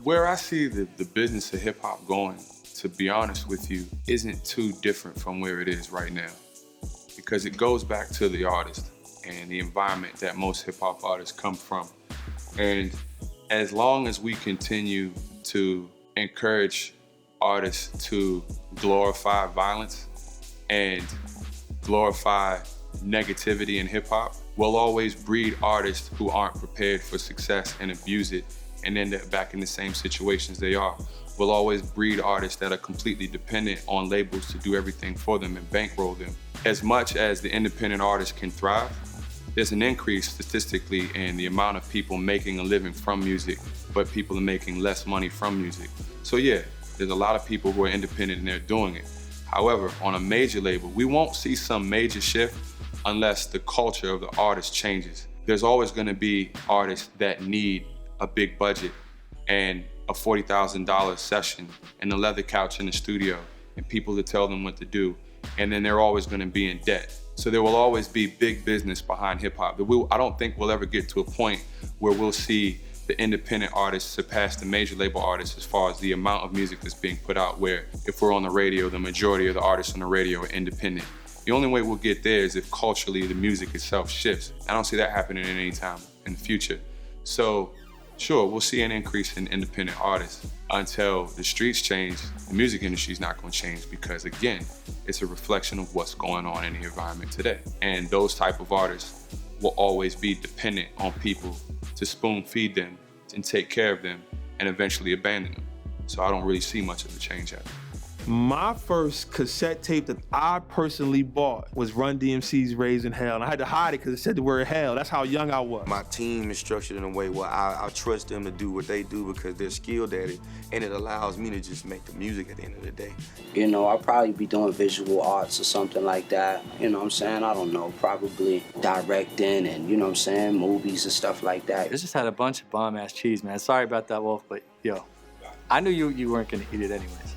Where I see the business of hip hop going, to be honest with you, isn't too different from where it is right now. Because it goes back to the artist and the environment that most hip hop artists come from. And as long as we continue to encourage artists to glorify violence and glorify negativity in hip hop, we'll always breed artists who aren't prepared for success and abuse it and end up back in the same situations they are. We'll always breed artists that are completely dependent on labels to do everything for them and bankroll them. As much as the independent artist can thrive, there's an increase statistically in the amount of people making a living from music, but people are making less money from music. So yeah, there's a lot of people who are independent and they're doing it. However, on a major label, we won't see some major shift unless the culture of the artist changes. There's always gonna be artists that need a big budget and a $40,000 session and a leather couch in the studio and people to tell them what to do. And then they're always gonna be in debt. So there will always be big business behind hip hop. I don't think we'll ever get to a point where we'll see the independent artists surpass the major label artists as far as the amount of music that's being put out, where if we're on the radio, the majority of the artists on the radio are independent. The only way we'll get there is if culturally the music itself shifts. I don't see that happening at any time in the future. So sure, we'll see an increase in independent artists. Until the streets change, the music industry is not going to change because, again, it's a reflection of what's going on in the environment today. And those type of artists will always be dependent on people to spoon feed them and take care of them and eventually abandon them. So I don't really see much of a change happening. My first cassette tape that I personally bought was Run DMC's Raising Hell. And I had to hide it because it said the word hell. That's how young I was. My team is structured in a way where I trust them to do what they do because they're skilled at it, and it allows me to just make the music at the end of the day. You know, I'll probably be doing visual arts or something like that. You know what I'm saying? I don't know, probably directing and, you know what I'm saying, movies and stuff like that. This just had a bunch of bomb-ass cheese, man. Sorry about that, Wolf, but yo, I knew you weren't gonna eat it anyways.